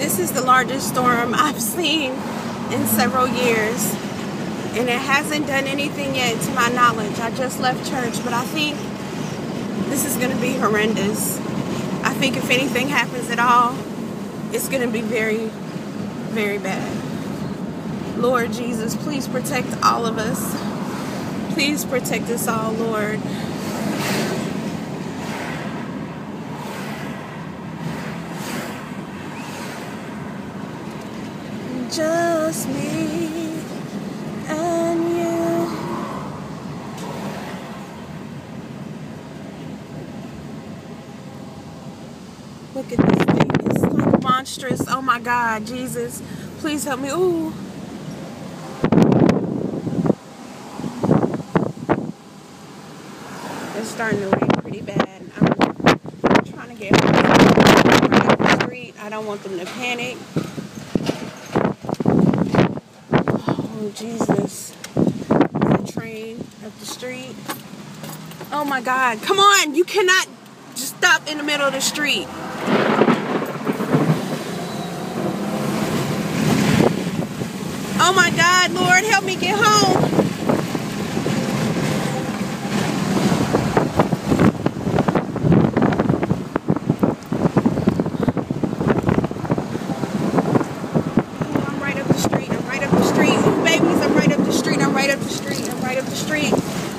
This is the largest storm I've seen in several years, and it hasn't done anything yet to my knowledge. I just left church, but I think this is going to be horrendous. I think if anything happens at all, it's going to be very, very bad. Lord Jesus, please protect all of us. Please protect us all, Lord. Just me and you. Look at this thing. It's like monstrous. Oh my God, Jesus. Please help me. Ooh. It's starting to rain pretty bad. I'm trying to get home right up the street. I don't want them to panic. Oh, Jesus. The train up the street. Oh, my God. Come on. You cannot just stop in the middle of the street. Oh, my God. Lord, help me get home.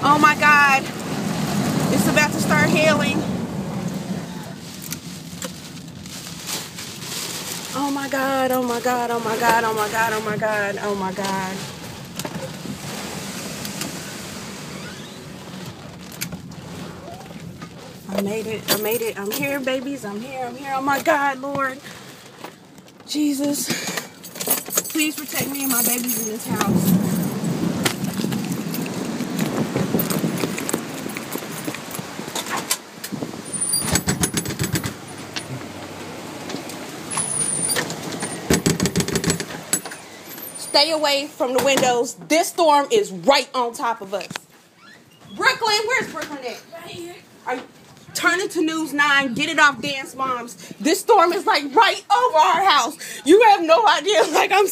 Oh my God, it's about to start hailing. Oh my God, oh my God, oh my God, oh my God, oh my God, oh my God. I made it, I'm here, babies, I'm here, oh my God, Lord. Jesus, please protect me and my babies in this house. Stay away from the windows. This storm is right on top of us. Brooklyn, where's Brooklyn at? Right here. Turn it to News 9. Get it off Dance Moms. This storm is like right over our house. You have no idea. Like, I'm